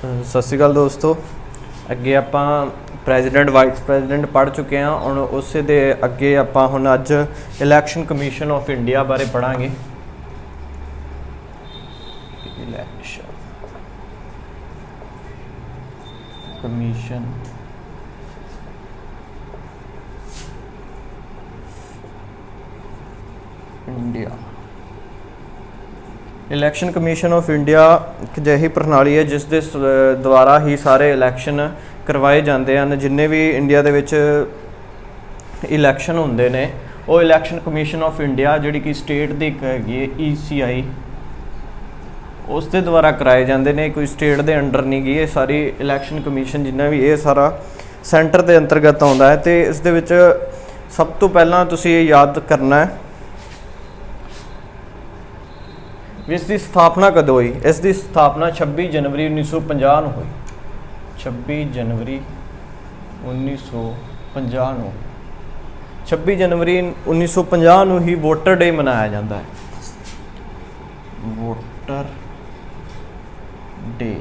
सत श्री अकाल दोस्तों। अगे आपां प्रैजिडेंट वाइस प्रैजिडेंट पढ़ चुके हैं। हुण उस दे अगे आपां हुण अज इलैक्शन कमीशन ऑफ इंडिया बारे पढ़ांगे। Election commission India. Election commission of India एक अजिही प्रणाली है जिस दे द्वारा ही सारे इलैक्शन करवाए जाते हैं। जिन्ने भी इंडिया दे विच इलैक्शन होंदे ने वो इलैक्शन कमीशन ऑफ इंडिया जिहड़ी कि स्टेट दी हैगी ECI उस दे द्वारा कराए जाते हैं। कोई स्टेट दे अंडर नहीं गई। ये सारी इलैक्शन कमीशन जिन्ना भी ये सारा सेंटर के अंतर्गत आउंदा है। तो इस दे विच सब तो पहला तुसीं ये याद करना है इसकी स्थापना कदों हुई। इसकी स्थापना 26 जनवरी 1950 हुई। 26 जनवरी 1950 26 जनवरी 1950 ही वोटर डे मनाया जाता है। वोटर डे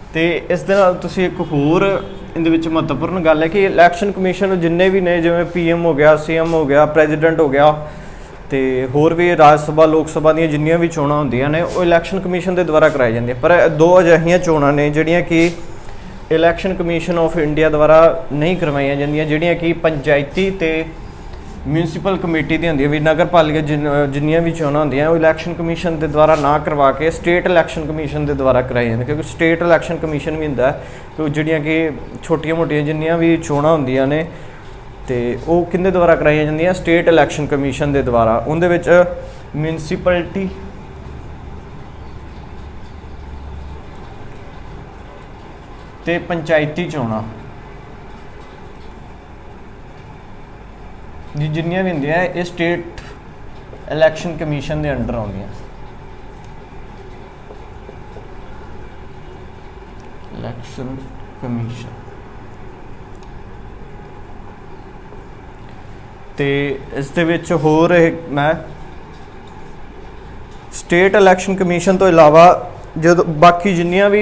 तो इस दे नाल तुसीं एक होर इहदे विच महत्वपूर्ण गल है कि इलैक्शन कमीशन जिन्ने भी ने जिवें PM हो गया, CM हो गया, प्रैजिडेंट हो गया तो होर भी राज सभा लोक सभा दी जिन्नियां भी चोणां होंदियां ने वो इलैक्शन कमीशन के द्वारा कराई जांदियां। पर दो अजिहियां चोणां ने जिहड़ियां कि इलैक्शन कमीशन ऑफ इंडिया द्वारा नहीं करवाईयां जांदियां, जिहड़ियां कि पंचायती ते म्यूनसिपल कमेटी दी होंदियां भी नगर पालिका जिन्नियां भी चोणां होंदियां वो इलैक्शन कमीशन के द्वारा ना करवा के स्टेट इलैक्शन कमीशन के द्वारा कराई जांदियां। क्योंकि स्टेट इलैक्शन कमीशन भी हुंदा तो जिहड़ियां कि छोटियां मोटियां जिन्नियां भी चोणां होंदियां ने तो वो किंदे द्वारा कराई जांदियां स्टेट इलैक्शन कमीशन के द्वारा। उनदे विच म्यूनसिपैलिटी ते पंचायती चोणां जिन्नियां भी होंदियां ये स्टेट इलैक्शन कमीशन के अंडर आउंदियां। इलैक्शन कमीशन तो इस दे विच होर मैं स्टेट इलैक्शन कमीशन तो इलावा जो बाकी जिन्नियां भी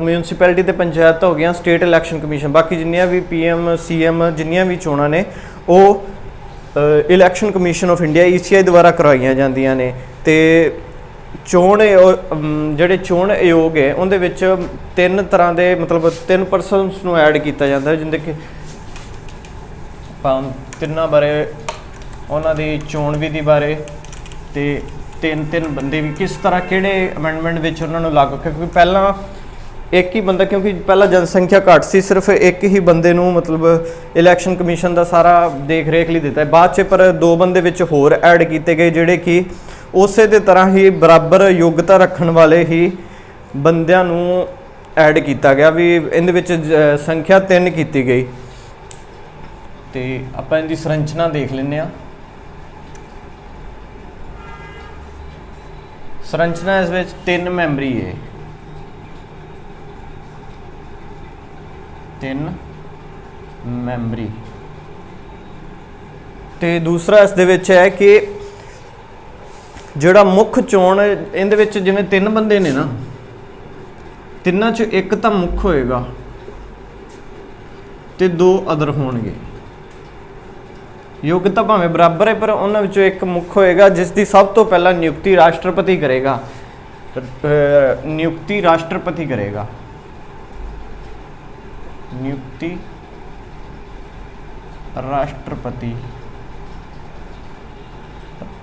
म्यूनसिपैलिटी ते पंचायत हो गया स्टेट इलैक्शन कमीशन बाकी जिन्नियां भी PM CM जिन्नियां भी चोणां ने वो election commission of India ECI द्वारा करवाईयां जांदियां ने। तो चोण जिहड़े चोण आयोग है उहदे विच 3 तरह के मतलब 3 परसनस नूं ऐड किया जाता है जिंदे कि तिन्ना बारे उन्होंने चोण विधि बारे तो तीन बंदे भी किस तरह किहड़े अमेंडमेंट विच उन्होंने लागू। क्योंकि पहला एक ही बंदा क्योंकि पहला जनसंख्या घट सी सिर्फ एक ही बंदे नूं मतलब इलैक्शन कमीशन का सारा देख रेख लिए दिता है। बाद च पर 2 बंदे विच होर ऐड किए गए जिहड़े कि उस तरह ही बराबर योग्यता रखने वाले ही बंदियां नूं ऐड किया गया भी इहदे विच संख्या 3 की गई। तो आप इनकी संरचना देख लें। संरचना इस विच 3 मैंबरी है। 3 मैंबरी तो दूसरा इस दे विच है कि जिहड़ा मुख चोण इहदे विच जिवें 3 बंदे ने ना तिन्नां च एक तो मुख होएगा तो 2 अदर होणगे। योग्यता भावें बराबर है पर उन्हां विचों एक मुख होएगा जिसकी सब तो पहला नियुक्ति राष्ट्रपति करेगा। नियुक्ति राष्ट्रपति करेगा। नियुक्ति राष्ट्रपति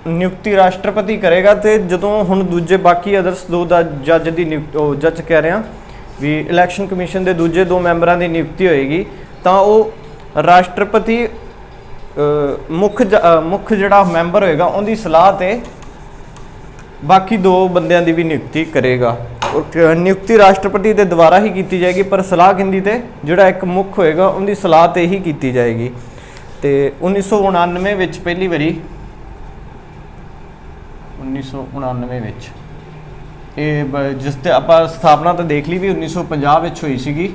नियुक्ति राष्ट्रपति करेगा। तो जदों हुण दूजे बाकी अदर्स 2 जज की जज कह रहे हैं भी इलैक्शन कमीशन के दूजे 2 मैंबरां की नियुक्ति होएगी तो वो राष्ट्रपति मुख जिहड़ा मैंबर होएगा उनकी सलाह ते बाकी 2 बंदियां की भी नियुक्ति करेगा। और नियुक्ति राष्ट्रपति के द्वारा ही की जाएगी पर सलाह किंदी ते जिहड़ा एक मुख होएगा उनकी सलाह ते ही की जाएगी। तो 1999 विच पहली बारी 1999 विच जिस ते आपां स्थापना तो देख ली भी 1950 विच होई सीगी।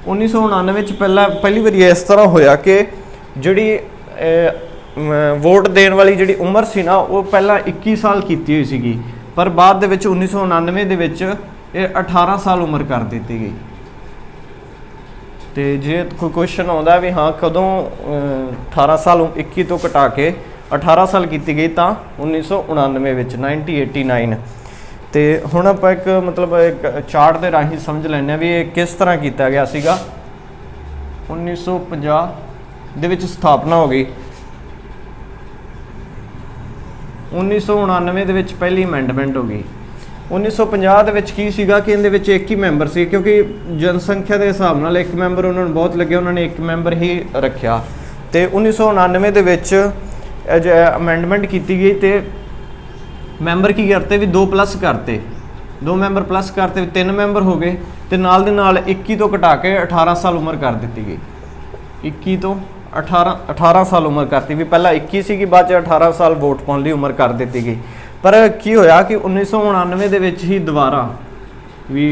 1999 विच पहली बारी इस तरह होया कि जिहड़ी वोट देने वाली जिहड़ी उम्र सी ना वो पहला 21 साल की हुई सी पर बाद दे विच 1999 दे विच ये 18 साल उम्र कर दी गई। तो जे कोई क्वेश्चन आता भी हाँ कदों 18 साल 21 तो घटा के 18 साल की गई, तो 1999 1989। तो हुण आपां एक मतलब एक चार्ट के राही समझ लैंदे भी ये किस तरह किया गया सीगा। 1950 दे विच स्थापना हो गई, 1999 दे विच पहली अमेंडमेंट हो गई। 1950 दे विच की सीगा कि इहदे विच एक ही मैंबर सी, क्योंकि जनसंख्या के हिसाब नाल एक मैंबर उन्होंने बहुत लगे, उन्होंने एक मैंबर ही रखा। तो 1999 दे विच अमेंडमेंट की गई तो मैंबर की करते भी 2 प्लस करते, 2 मैंबर प्लस करते 3 मैंबर हो गए। तो नाल दे नाल 21 तो घटा के 18 साल उम्र कर दी गई। 21 तो 18 साल उम्र करती भी, पहला 21 सी, बाद 18 साल वोट पाने की उम्र कर दी गई। पर की होया कि 1999 दे विच ही दोबारा भी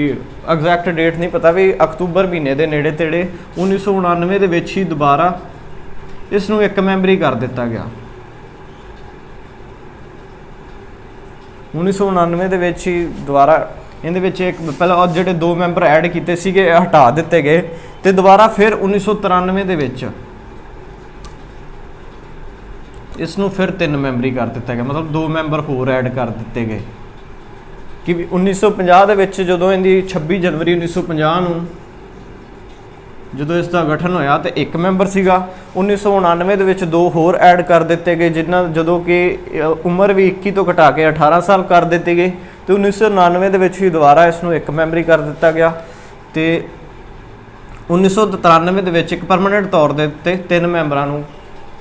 एग्जैक्ट डेट नहीं पता भी अक्तूबर महीने के नेड़े तेड़े 1999 दे विच ही दोबारा इसनूं एक मैंबरी कर दिता गया। 1999 दे विच ही दोबारा इहदे विच एक पहला जिहड़े 2 मैंबर ऐड कीते सीगे हटा दिते गए, तो दोबारा फिर 1993 दे विच इसनूं फिर 3 मैंबरी कर दिता गया, मतलब 2 मैंबर होर ऐड कर दिते गए। कि 1950 दे विच जदों इहदी 26 जनवरी 1950 नूं जदों इसका गठन होया तो 1 मैंबर सीगा। 1999 दे विच 2 होर ऐड कर दिते गए, जिन्हां जदों कि उम्र भी 21 तो घटा के 18 साल कर दी गई। तो 1999 दे विच ही दोबारा इसनूं 1 मैंबरी कर दिता गया। तो 1993 दे विच एक परमानेंट तौर दे उत्ते 3 मैंबरां नूं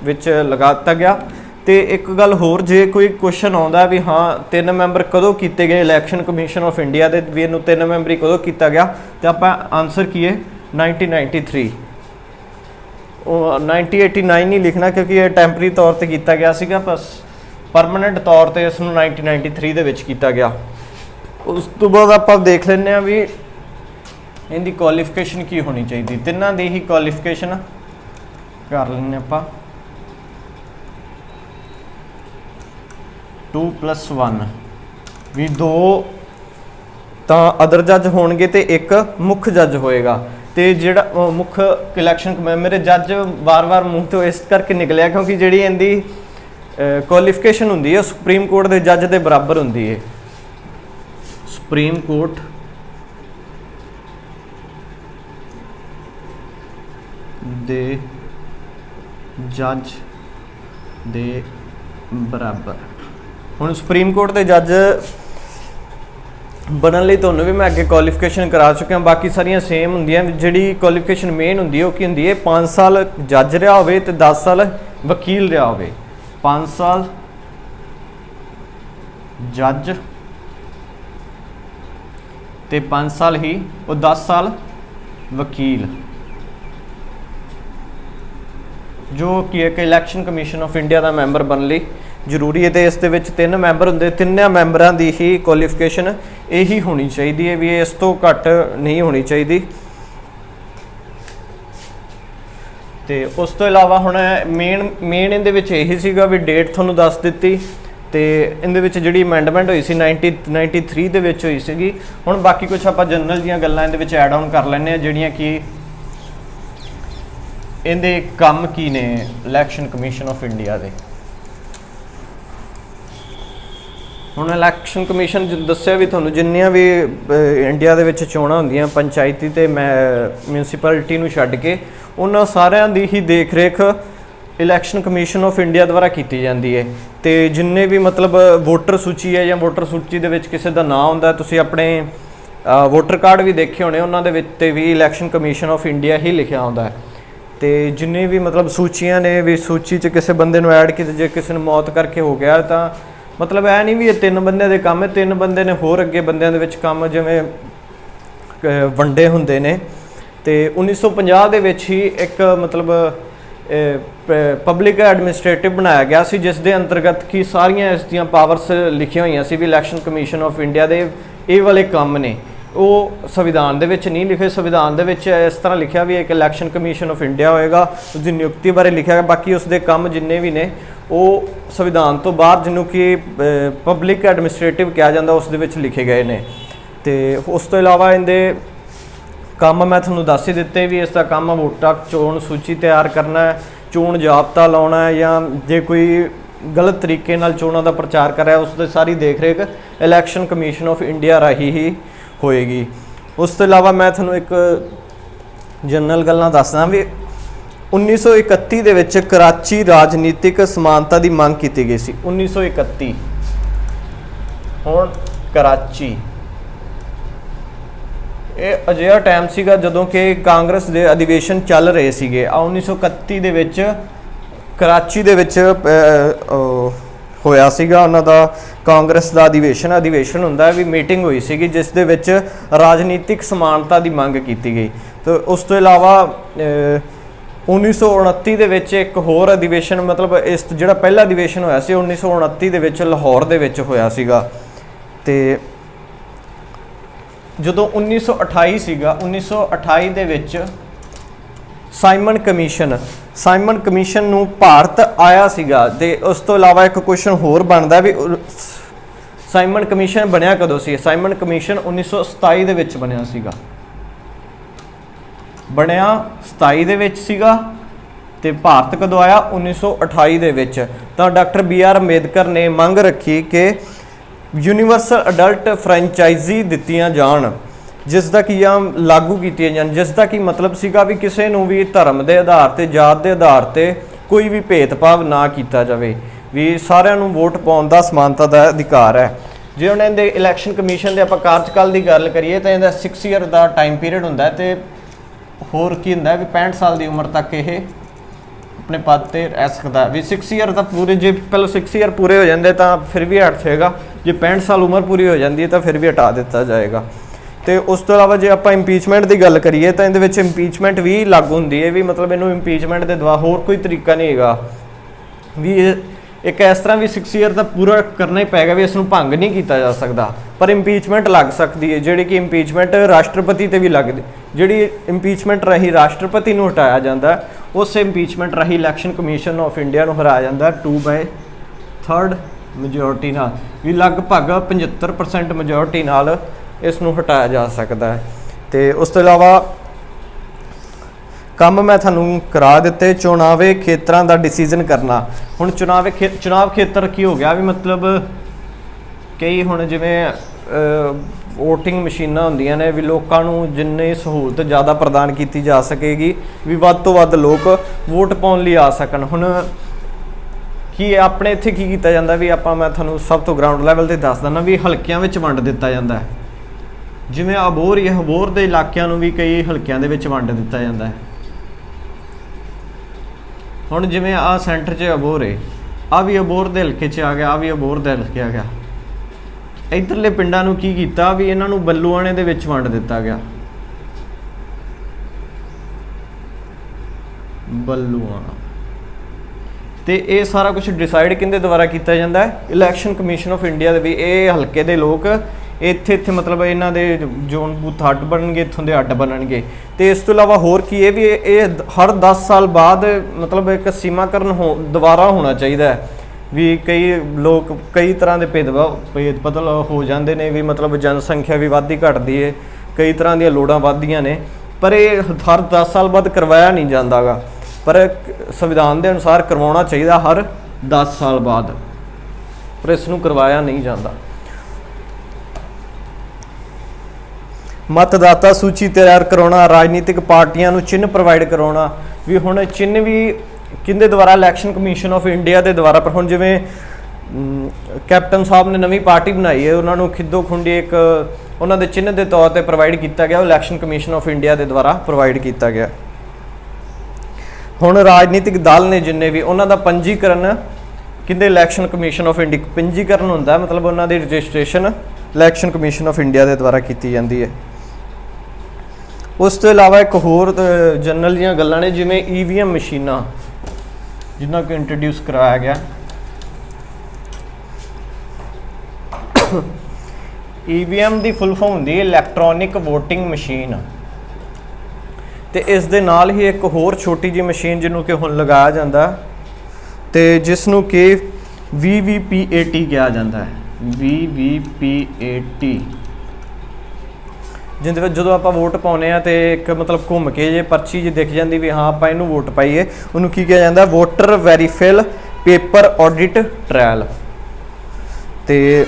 विच लगा दिता गया। तो एक गल होर, जे कोई क्वेश्चन आता भी हाँ 3 मैंबर कदों किए गए इलैक्शन कमीशन ऑफ इंडिया के भी इनू 3 मैंबरी कदों किया गया, तो आप आंसर की है 1993। 1989 नहीं लिखना क्योंकि ये टैंपरी तौर पर किया गया सीगा, बस परमानेंट तौर पर इसनूं 1993 दे विच किया गया। उस तो बाद आप देख लें भी इनकी क्वालिफिकेशन की होनी चाहिए, तिन्हां दी ही क्वालिफिकेशन कर लें आप। 2+1 भी 2 तो अदर जज होणगे तो 1 मुख जज होएगा। तो जिहड़ा मुख इलैक्शन मेरे जज बार बार मूँह तो इस करके निकलिया क्योंकि जिहड़ी इहदी क्वालिफिकेशन हुंदी है सुप्रीम कोर्ट के जज के बराबर हुंदी है। सुप्रीम कोर्ट दे जज दे बराबर। हुण सुप्रीम कोर्ट के जज बनने लई तुहानूं भी मैं अगे क्वालिफिकेशन करा चुका, बाकी सारियां सेम हुंदियां। जिहड़ी क्वालिफिकेशन मेन हुंदी है वो की हुंदी है 5 साल जज रहा होवे ते 10 साल वकील रहा होवे। 5 साल जज ते 5 साल ही और 10 साल वकील, जो कि एक इलैक्शन कमीशन ऑफ इंडिया का मैंबर बनने लई जरूरी है। तो इस दे विच 3 मैंबर होंदे, 3 मैंबरां दी ही क्वालिफिकेशन यही होनी चाहिए है, भी इस तो घट नहीं होनी चाहिए। तो उस तो इलावा हुण मेन इहदे विच यही सीगा भी डेट तुहानूं दस दित्ती। तो इहदे विच जिहड़ी अमेंडमेंट होई सी 1993 दे विच होई सीगी। हुण बाकी कुछ आपां जनरल जिहियां गल्लां इहदे विच ऐड ऑन कर लैंदे आ जिहड़ियां कि इहदे काम की ने इलैक्शन कमीशन ऑफ इंडिया दे। हुण इलैक्शन कमीशन दस्सिया भी तुहानूं जिन्नियां भी इंडिया दे विच चोणां हुंदियां पंचायती ते म्यूनसिपैलिटी नूं छड्ड के उन्हां सारिਆਂ दी ही देख रेख इलैक्शन कमीशन ऑफ इंडिया द्वारा की जाती है। तो जिन्ने भी मतलब वोटर सूची है या वोटर सूची दे विच किसी का नाम हुंदा, तुसीं अपने वोटर कार्ड भी देखे होने, उन्हां दे विच ते भी इलैक्शन कमीशन ऑफ इंडिया ही लिखिया हुंदा है। तो जिन्नी भी मतलब सूचियां ने भी सूची च किसी बंदे नूं ऐड कि जे किसी नूं मौत करके हो गया तो मतलब है नहीं भी ये 3 बंदे दे काम है, 3 बंदे ने होर अगे बंदियां दे विच काम जिवें वंडे हुंदे ने। तो 1950 दे विच ही एक मतलब पब्लिक एडमिनिस्ट्रेटिव बनाया गया सी, जिस दे अंतर्गत कि सारियां इस दियां पावर्स लिखियां हुई सी भी इलैक्शन कमीशन ऑफ इंडिया दे ये वाले काम ने। वो संविधान दे विच नहीं लिखे, संविधान दे विच इस तरह लिखा भी एक इलैक्शन कमीशन ऑफ इंडिया होएगा, उसकी नियुक्ति बारे लिखा गया, बाकी उसके काम जिन्ने भी ने वो संविधान तो बाहर जिन्हों कि पब्लिक एडमिनिस्ट्रेटिव कहा जाता उस दे विच लिखे गए ने। ਤੇ ਉਸ ਤੋਂ ਇਲਾਵਾ ਇਹਦੇ ਕੰਮ ਮੈਂ ਤੁਹਾਨੂੰ ਦੱਸ ਹੀ ਦਿੱਤੇ ਵੀ ਇਸ ਦਾ ਕੰਮ ਵੋਟਾਂ ਚੋਣ ਸੂਚੀ ਤਿਆਰ ਕਰਨਾ ਹੈ, ਚੋਣ ਜਾਬਤਾ ਲਾਉਣਾ ਹੈ, ਜਾਂ ਜੇ ਕੋਈ ਗਲਤ ਤਰੀਕੇ ਨਾਲ ਚੋਣਾਂ ਦਾ ਪ੍ਰਚਾਰ ਕਰ ਰਿਹਾ ਉਸ ਦੀ ਸਾਰੀ ਦੇਖ ਰੇਖ ਇਲੈਕਸ਼ਨ ਕਮਿਸ਼ਨ ਆਫ ਇੰਡੀਆ ਰਾਹੀਂ ਹੀ ਹੋਏਗੀ। ਉਸ ਤੋਂ ਇਲਾਵਾ ਮੈਂ ਤੁਹਾਨੂੰ ਇੱਕ ਜਨਰਲ ਗੱਲਾਂ ਦੱਸਦਾ ਵੀ 1931 ਦੇ ਵਿੱਚ ਕਰਾਚੀ ਰਾਜਨੀਤਿਕ ਸਮਾਨਤਾ ਦੀ ਮੰਗ ਕੀਤੀ ਗਈ ਸੀ। 1931 ਹੁਣ ਕਰਾਚੀ ਇਹ ਅਜਿਹਾ ਟਾਈਮ ਸੀਗਾ ਜਦੋਂ ਕਿ ਕਾਂਗਰਸ ਦੇ ਅਧਿਵੇਸ਼ਨ ਚੱਲ ਰਹੇ ਸੀਗੇ। 1931 ਦੇ ਵਿੱਚ ਕਰਾਚੀ ਦੇ ਵਿੱਚ ਹੋਇਆ ਸੀਗਾ ਉਹਨਾਂ ਦਾ ਕਾਂਗਰਸ ਦਾ ਅਧਿਵੇਸ਼ਨ ਹੁੰਦਾ ਵੀ ਮੀਟਿੰਗ ਹੋਈ ਸੀਗੀ ਜਿਸ ਦੇ ਵਿੱਚ ਰਾਜਨੀਤਿਕ ਸਮਾਨਤਾ ਦੀ ਮੰਗ ਕੀਤੀ ਗਈ। ਤੇ ਉਸ ਤੋਂ ਇਲਾਵਾ 1929 ਦੇ ਵਿੱਚ ਇੱਕ ਹੋਰ ਅਧਿਵੇਸ਼ਨ ਮਤਲਬ ਇਸ ਜਿਹੜਾ ਪਹਿਲਾ ਅਧਿਵੇਸ਼ਨ ਹੋਇਆ ਸੀ 1929 ਦੇ ਵਿੱਚ ਲਾਹੌਰ ਦੇ ਵਿੱਚ ਹੋਇਆ ਸੀਗਾ। ਤੇ ਜਦੋਂ 1928 ਸੀਗਾ 1928 ਦੇ ਵਿੱਚ ਸਾਈਮਨ ਕਮਿਸ਼ਨ ਨੂੰ ਭਾਰਤ ਆਇਆ ਸੀਗਾ। ਤੇ ਉਸ ਤੋਂ ਇਲਾਵਾ ਇੱਕ ਕੁਐਸਚਨ ਹੋਰ ਬਣਦਾ ਵੀ ਸਾਈਮਨ ਕਮਿਸ਼ਨ ਬਣਿਆ ਕਦੋਂ ਸੀ? ਸਾਈਮਨ ਕਮਿਸ਼ਨ 1927 ਦੇ ਵਿੱਚ ਬਣਿਆ ਸੀਗਾ, 27 ਦੇ ਵਿੱਚ ਸੀਗਾ। ਤੇ ਭਾਰਤ ਕਦੋਂ ਆਇਆ? 1928 ਦੇ ਵਿੱਚ। ਤਾਂ ਡਾਕਟਰ BR ਅੰਬੇਦਕਰ ਨੇ ਮੰਗ ਰੱਖੀ ਕਿ ਯੂਨੀਵਰਸਲ ਅਡਲਟ ਫਰੈਂਚਾਈਜ਼ੀ ਦਿੱਤੀਆਂ ਜਾਣ, ਜਿਸ ਦਾ ਕੀ ਆ ਲਾਗੂ ਕੀਤੀਆਂ ਜਾਣ, ਜਿਸ ਦਾ ਕੀ ਮਤਲਬ ਸੀਗਾ ਵੀ ਕਿਸੇ ਨੂੰ ਵੀ ਧਰਮ ਦੇ ਆਧਾਰ ਤੇ ਜਾਤ ਦੇ ਆਧਾਰ ਤੇ ਕੋਈ ਵੀ ਭੇਦਭਾਵ ਨਾ ਕੀਤਾ ਜਾਵੇ, ਵੀ ਸਾਰਿਆਂ ਨੂੰ ਵੋਟ ਪਾਉਣ ਦਾ ਸਮਾਨਤਾ ਦਾ ਅਧਿਕਾਰ ਹੈ। ਜੇ ਉਹਨਾਂ ਦੇ ਇਲੈਕਸ਼ਨ ਕਮਿਸ਼ਨ ਦੇ ਆਪਾਂ ਕਾਰਜਕਾਲ ਦੀ ਗੱਲ ਕਰੀਏ ਤਾਂ ਇਹਦਾ 6 ਈਅਰ ਦਾ ਟਾਈਮ ਪੀਰੀਅਡ ਹੁੰਦਾ ਤੇ ਹੋਰ ਕੀ ਹੁੰਦਾ ਵੀ 65 ਸਾਲ ਦੀ ਉਮਰ ਤੱਕ ਇਹ ਆਪਣੇ ਪਦ ਤੇ ਰਹਿ ਸਕਦਾ। ਵੀ 6 ਈਅਰ ਤਾਂ ਪੂਰੇ, ਜੇ ਪਹਿਲਾਂ 6 ਈਅਰ ਪੂਰੇ ਹੋ ਜਾਂਦੇ ਤਾਂ ਫਿਰ ਵੀ ਹਟ ਜਾਏਗਾ, ਜੇ 65 ਸਾਲ ਉਮਰ ਪੂਰੀ ਹੋ ਜਾਂਦੀ ਹੈ ਤਾਂ ਫਿਰ ਵੀ ਹਟਾ ਦਿੱਤਾ ਜਾਏਗਾ। ਤੇ ਉਸ ਤੋਂ ਇਲਾਵਾ ਜੇ ਆਪਾਂ ਇੰਪੀਚਮੈਂਟ ਦੀ ਗੱਲ ਕਰੀਏ ਤਾਂ ਇਹਦੇ ਵਿੱਚ ਇੰਪੀਚਮੈਂਟ ਵੀ ਲਾਗੂ ਹੁੰਦੀ ਹੈ। ਵੀ ਮਤਲਬ ਇਹਨੂੰ ਇੰਪੀਚਮੈਂਟ ਦੇ ਦੁਆਰਾ ਹੋਰ ਕੋਈ ਤਰੀਕਾ ਨਹੀਂ ਹੈਗਾ ਵੀ ਇੱਕ ਇਸ ਤਰ੍ਹਾਂ ਵੀ 6 ਈਅਰ ਦਾ ਪੂਰਾ ਕਰਨਾ ਹੀ ਪਏਗਾ ਵੀ ਇਸ ਨੂੰ ਭੰਗ ਨਹੀਂ ਕੀਤਾ ਜਾ ਸਕਦਾ, ਪਰ ਇੰਪੀਚਮੈਂਟ ਲੱਗ ਸਕਦੀ ਹੈ, ਜਿਹੜੀ ਕਿ ਇੰਪੀਚਮੈਂਟ ਰਾਸ਼ਟਰਪਤੀ ਤੇ ਵੀ ਲੱਗਦੀ, ਜਿਹੜੀ ਇੰਪੀਚਮੈਂਟ ਰਾਹੀਂ ਰਾਸ਼ਟਰਪਤੀ ਨੂੰ ਹਟਾਇਆ ਜਾਂਦਾ, ਉਸ ਇੰਪੀਚਮੈਂਟ ਰਾਹੀਂ ਇਲੈਕਸ਼ਨ ਕਮਿਸ਼ਨ ਆਫ ਇੰਡੀਆ ਨੂੰ ਹਰਾਇਆ ਜਾਂਦਾ 2/3 ਮੈਜੋਰਟੀ ਨਾਲ, ਵੀ ਲਗਭਗ 75% ਮੈਜੋਰਟੀ ਨਾਲ ਇਸ ਨੂੰ ਹਟਾਇਆ ਜਾ ਸਕਦਾ ਹੈ। ਤੇ ਉਸ ਤੋਂ ਇਲਾਵਾ ਕੰਮ ਮੈਂ ਤੁਹਾਨੂੰ ਕਰਾ ਦਿੱਤੇ। ਚੁਣਾਵੇ ਖੇਤਰਾਂ ਦਾ ਡਿਸੀਜਨ ਕਰਨਾ। ਹੁਣ ਚੁਣਾਵ ਖੇਤਰ ਕੀ ਹੋ ਗਿਆ ਵੀ ਮਤਲਬ ਕਈ ਹੁਣ ਜਿਵੇਂ ਵੋਟਿੰਗ ਮਸ਼ੀਨਾਂ ਹੁੰਦੀਆਂ ਨੇ ਵੀ ਲੋਕਾਂ ਨੂੰ ਜਿੰਨੀ ਸਹੂਲਤ ਜ਼ਿਆਦਾ ਪ੍ਰਦਾਨ ਕੀਤੀ ਜਾ ਸਕੇਗੀ ਵੀ ਵੱਧ ਤੋਂ ਵੱਧ ਲੋਕ ਵੋਟ ਪਾਉਣ ਲਈ ਆ ਸਕਣ। ਹੁਣ ਕੀ ਆਪਣੇ ਇੱਥੇ ਕੀ ਕੀਤਾ ਜਾਂਦਾ ਵੀ ਮੈਂ ਤੁਹਾਨੂੰ ਸਭ ਤੋਂ ਗਰਾਊਂਡ ਲੈਵਲ ਤੇ ਦੱਸ ਦਿੰਦਾ ਵੀ ਹਲਕਿਆਂ ਵਿੱਚ ਵੰਡ ਦਿੱਤਾ ਜਾਂਦਾ ਹੈ। ਜਿਵੇਂ ਅਬੋਹਰ ਦੇ ਇਲਾਕਿਆਂ ਨੂੰ ਵੀ ਕਈ ਹਲਕਿਆਂ ਦੇ ਵਿੱਚ ਵੰਡ ਦਿੱਤਾ ਜਾਂਦਾ ਹੈ। ਹੁਣ ਜਿਵੇਂ ਸੈਂਟਰ 'ਚ ਅਬੋਹਰ ਹੈ, ਵੀ ਅਬੋਹਰ ਦੇ ਹਲਕੇ 'ਚ ਆ ਗਿਆ, ਵੀ ਅਬੋਹਰ ਦੇ ਹਲਕੇ ਆ ਗਿਆ। ਇੱਧਰਲੇ ਪਿੰਡਾਂ ਨੂੰ ਕੀ ਕੀਤਾ ਵੀ ਇਹਨਾਂ ਨੂੰ ਬੱਲੂਆਣੇ ਦੇ ਵਿੱਚ ਵੰਡ ਦਿੱਤਾ ਗਿਆ। ਬੱਲੂਆਣਾ ਤੇ ਇਹ ਸਾਰਾ ਕੁਝ ਡਿਸਾਈਡ ਕਿਹਦੇ ਦੁਆਰਾ ਕੀਤਾ ਜਾਂਦਾ ਹੈ? ਇਲੈਕਸ਼ਨ ਕਮਿਸ਼ਨ ਆਫ ਇੰਡੀਆ ਦੇ। ਵੀ ਇਹ ਹਲਕੇ ਦੇ ਲੋਕ ਇੱਥੇ ਮਤਲਬ ਇਹਨਾਂ ਦੇ ਜ਼ੋਨ ਬੂਥ ਅੱਡ ਬਣਨਗੇ, ਇੱਥੋਂ ਦੇ ਅੱਡ ਬਣਨਗੇ। ਤੇ ਇਸ ਤੋਂ ਇਲਾਵਾ ਹੋਰ ਕੀ ਹੈ ਵੀ ਇਹ ਹਰ 10 ਸਾਲ ਬਾਅਦ ਮਤਲਬ ਇੱਕ ਸੀਮਾਕਰਨ ਦੁਬਾਰਾ ਹੋਣਾ ਚਾਹੀਦਾ ਹੈ। ਵੀ ਕਈ ਲੋਕ ਕਈ ਤਰ੍ਹਾਂ ਦੇ ਭੇਦ ਹੋ ਜਾਂਦੇ ਨੇ, ਵੀ ਮਤਲਬ ਜਨਸੰਖਿਆ ਵੀ ਵੱਧਦੀ ਘਟਦੀ ਹੈ, ਕਈ ਤਰ੍ਹਾਂ ਦੀਆਂ ਲੋੜਾਂ ਵੱਧਦੀਆਂ ਨੇ, ਪਰ ਇਹ ਹਰ 10 ਸਾਲ ਬਾਅਦ ਕਰਵਾਇਆ ਨਹੀਂ ਜਾਂਦਾ ਗਾ, ਪਰ ਸੰਵਿਧਾਨ ਦੇ ਅਨੁਸਾਰ ਕਰਵਾਉਣਾ ਚਾਹੀਦਾ ਹਰ 10 ਸਾਲ ਬਾਅਦ, ਪਰ ਇਸ ਨੂੰ ਕਰਵਾਇਆ ਨਹੀਂ ਜਾਂਦਾ। ਮਤਦਾਤਾ ਸੂਚੀ ਤਿਆਰ ਕਰਾਉਣਾ, ਰਾਜਨੀਤਿਕ ਪਾਰਟੀਆਂ ਨੂੰ ਚਿੰਨ੍ਹ ਪ੍ਰੋਵਾਈਡ ਕਰਾਉਣਾ। ਵੀ ਹੁਣ ਚਿੰਨ੍ਹ ਵੀ ਕਿਹਦੇ ਦੁਆਰਾ? ਇਲੈਕਸ਼ਨ ਕਮਿਸ਼ਨ ਆਫ ਇੰਡੀਆ ਦੇ ਦੁਆਰਾ। ਪਰ ਹੁਣ ਜਿਵੇਂ ਕੈਪਟਨ ਸਾਹਿਬ ਨੇ ਨਵੀਂ ਪਾਰਟੀ ਬਣਾਈ ਹੈ, ਉਹਨਾਂ ਨੂੰ ਖਿੱਦੋ ਖੁੰਡੀ ਇੱਕ ਉਹਨਾਂ ਦੇ ਚਿੰਨ੍ਹ ਦੇ ਤੌਰ ਤੇ ਪ੍ਰੋਵਾਈਡ ਕੀਤਾ ਗਿਆ, ਉਹ ਇਲੈਕਸ਼ਨ ਕਮਿਸ਼ਨ ਆਫ ਇੰਡੀਆ ਦੇ ਦੁਆਰਾ ਪ੍ਰੋਵਾਈਡ ਕੀਤਾ ਗਿਆ। ਹੁਣ ਰਾਜਨੀਤਿਕ ਦਲ ਨੇ ਜਿੰਨੇ ਵੀ, ਉਹਨਾਂ ਦਾ ਪੰਜੀਕਰਨ ਕਿਹਦੇ? Election commission of India. ਪੰਜੀਕਰਨ ਹੁੰਦਾ ਮਤਲਬ ਉਹਨਾਂ ਦੀ registration election commission of India ਦੇ ਦੁਆਰਾ ਕੀਤੀ ਜਾਂਦੀ ਹੈ। ਉਸ ਤੋਂ ਇਲਾਵਾ ਇੱਕ ਹੋਰ ਜਨਰਲ ਦੀਆਂ ਗੱਲਾਂ ਨੇ, ਜਿਵੇਂ EVM ਮਸ਼ੀਨਾਂ ਜਿਨ੍ਹਾਂ ਨੂੰ ਇੰਟਰੋਡਿਊਸ ਕਰਾਇਆ ਗਿਆ। EVM ਦੀ ਫੁੱਲ ਫਾਰਮ ਹੁੰਦੀ ਹੈ ਇਲੈਕਟ੍ਰੋਨਿਕ ਵੋਟਿੰਗ ਮਸ਼ੀਨ। ਤੇ ਇਸ ਦੇ ਨਾਲ ਹੀ ਇੱਕ ਹੋਰ ਛੋਟੀ ਜਿਹੀ ਮਸ਼ੀਨ ਜਿਹਨੂੰ ਕਿ ਹੁਣ ਲਗਾਇਆ ਜਾਂਦਾ ਤੇ ਜਿਸ ਨੂੰ ਕਿ VVPAT ਕਿਹਾ ਜਾਂਦਾ ਹੈ। VVPAT ਜਿੰਦੇ ਵਿੱਚ ਜਦੋਂ ਆਪਾਂ ਵੋਟ ਪਾਉਂਦੇ ਆ ਤੇ ਇੱਕ ਮਤਲਬ ਘੁੰਮ ਕੇ ਜੇ ਪਰਚੀ ਜੇ ਦਿਖ ਜਾਂਦੀ ਵੀ ਹਾਂ ਆਪਾਂ ਇਹਨੂੰ ਵੋਟ ਪਾਈਏ, ਉਹਨੂੰ ਕੀ ਕਿਹਾ ਜਾਂਦਾ? Voter verifiable paper audit trail. ਤੇ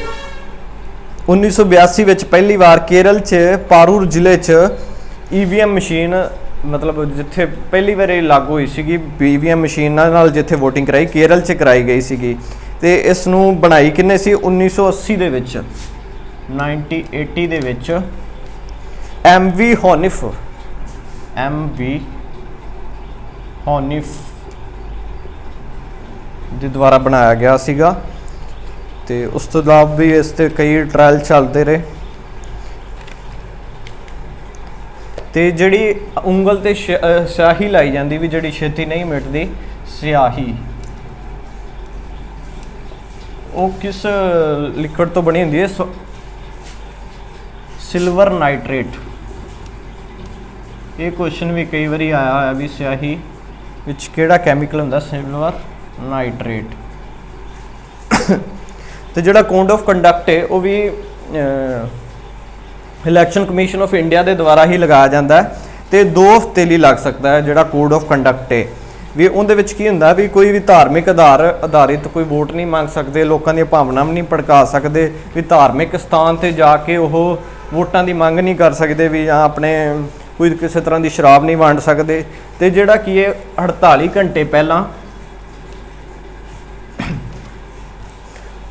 1982 ਵਿੱਚ ਪਹਿਲੀ ਵਾਰ ਕੇਰਲ 'ਚ ਪਾਰੂਰ ਜ਼ਿਲ੍ਹੇ 'ਚ EVM ਮਸ਼ੀਨ ਮਤਲਬ ਜਿੱਥੇ ਪਹਿਲੀ ਵਾਰੀ ਲਾਗੂ ਹੋਈ ਸੀਗੀ EVM ਮਸ਼ੀਨਾਂ ਨਾਲ ਜਿੱਥੇ VOTING ਕਰਾਈ, ਕੇਰਲ 'ਚ ਕਰਾਈ ਗਈ ਸੀਗੀ। ਤੇ ਇਸ ਨੂੰ ਬਣਾਈ ਕਿੰਨੇ ਸੀ? 1980 ਦੇ ਵਿੱਚ, 1980 ਦੇ ਵਿੱਚ MV ਹੌਨਿਫ ਦੇ ਦੁਆਰਾ ਬਣਾਇਆ ਗਿਆ ਸੀਗਾ। ਤੇ ਉਸ ਤੋਂ ਇਲਾਵਾ ਵੀ ਇਸ ਤੇ ਕਈ ਟ੍ਰਾਇਲ ਚੱਲਦੇ ਰਹੇ। ਤੇ ਜਿਹੜੀ ਉਂਗਲ ਤੇ ਸਿਆਹੀ ਲਾਈ ਜਾਂਦੀ ਵੀ ਜਿਹੜੀ ਛੇਤੀ ਨਹੀਂ ਮਿਟਦੀ ਸਿਆਹੀ, ਉਹ ਕਿਸ ਲਿਕਵਿਡ ਤੋਂ ਬਣੀ ਹੁੰਦੀ ਹੈ? Silver nitrate. ਇਹ ਕੁਐਸਚਨ ਵੀ ਕਈ ਵਾਰੀ ਆਇਆ ਹੋਇਆ ਵੀ ਸਿਆਹੀ ਵਿੱਚ ਕਿਹੜਾ ਕੈਮੀਕਲ ਹੁੰਦਾ? Silver nitrate. ਤੇ ਜਿਹੜਾ ਕੋਡ ਆਫ ਕੰਡਕਟ ਹੈ ਉਹ ਵੀ ਇਲੈਕਸ਼ਨ ਕਮਿਸ਼ਨ ਆਫ ਇੰਡੀਆ ਦੇ ਦੁਆਰਾ ਹੀ ਲਗਾਇਆ ਜਾਂਦਾ ਹੈ ਤੇ 2 ਹਫ਼ਤੇ ਲਈ ਲੱਗ ਸਕਦਾ ਹੈ। ਜਿਹੜਾ ਕੋਡ ਆਫ ਕੰਡਕਟ ਹੈ ਵੀ ਉਹਦੇ ਵਿੱਚ ਕੀ ਹੁੰਦਾ ਵੀ ਕੋਈ ਵੀ ਧਾਰਮਿਕ ਆਧਾਰਿਤ ਕੋਈ ਵੋਟ ਨਹੀਂ ਮੰਗ ਸਕਦੇ, ਲੋਕਾਂ ਦੀਆਂ ਭਾਵਨਾਵਾਂ ਨਹੀਂ ਭੜਕਾ ਸਕਦੇ, ਵੀ ਧਾਰਮਿਕ ਸਥਾਨ ਤੇ ਜਾ ਕੇ ਉਹ ਵੋਟਾਂ ਦੀ ਮੰਗ ਨਹੀਂ ਕਰ ਸਕਦੇ, ਵੀ ਜਾਂ ਆਪਣੇ ਕੋਈ ਕਿਸੇ ਤਰ੍ਹਾਂ ਦੀ ਸ਼ਰਾਬ ਨਹੀਂ ਵੰਡ ਸਕਦੇ। ਤੇ ਜਿਹੜਾ ਕੀ ਹੈ 48 ਘੰਟੇ ਪਹਿਲਾਂ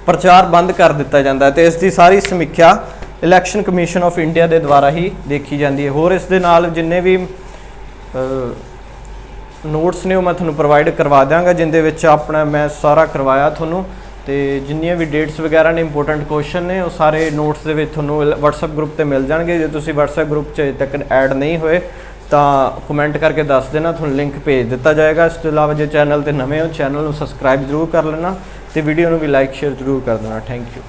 ਪ੍ਰਚਾਰ ਬੰਦ ਕਰ ਦਿੱਤਾ ਜਾਂਦਾ ਹੈ ਤੇ ਇਸ ਦੀ ਸਾਰੀ ਸਮੀਖਿਆ ਇਲੈਕਸ਼ਨ ਕਮਿਸ਼ਨ ਆਫ ਇੰਡੀਆ ਦੇ ਦੁਆਰਾ ਹੀ ਦੇਖੀ ਜਾਂਦੀ ਹੈ। ਹੋਰ ਇਸ ਦੇ ਨਾਲ ਜਿੰਨੇ ਵੀ ਨੋਟਸ ਨੇ ਉਹ ਮੈਂ ਤੁਹਾਨੂੰ ਪ੍ਰੋਵਾਈਡ ਕਰਵਾ ਦਿਆਂਗਾ, ਜਿੰਦੇ ਵਿੱਚ ਆਪਣਾ ਮੈਂ ਸਾਰਾ ਕਰਵਾਇਆ ਤੁਹਾਨੂੰ। ਤੇ ਜਿੰਨੀਆਂ ਵੀ ਡੇਟਸ ਵਗੈਰਾ ਨੇ, ਇੰਪੋਰਟੈਂਟ ਕੁਐਸਚਨ ਨੇ, ਉਹ ਸਾਰੇ ਨੋਟਸ ਦੇ ਵਿੱਚ ਤੁਹਾਨੂੰ WhatsApp ਗਰੁੱਪ ਤੇ ਮਿਲ ਜਾਣਗੇ। ਜੇ ਤੁਸੀਂ WhatsApp ਗਰੁੱਪ 'ਚ ਅਜੇ ਤੱਕ ਐਡ ਨਹੀਂ ਹੋਏ ਤਾਂ ਕਮੈਂਟ ਕਰਕੇ ਦੱਸ ਦੇਣਾ, ਤੁਹਾਨੂੰ ਲਿੰਕ ਭੇਜ ਦਿੱਤਾ ਜਾਏਗਾ। ਇਸ ਤੋਂ ਇਲਾਵਾ ਜੇ ਚੈਨਲ ਤੇ ਨਵੇਂ ਹੋ, ਚੈਨਲ ਨੂੰ ਸਬਸਕ੍ਰਾਈਬ ਜ਼ਰੂਰ ਕਰ ਲੈਣਾ ਤੇ ਵੀਡੀਓ ਨੂੰ ਵੀ ਲਾਈਕ ਸ਼ੇਅਰ ਜ਼ਰੂਰ ਕਰ ਦੇਣਾ। Thank you.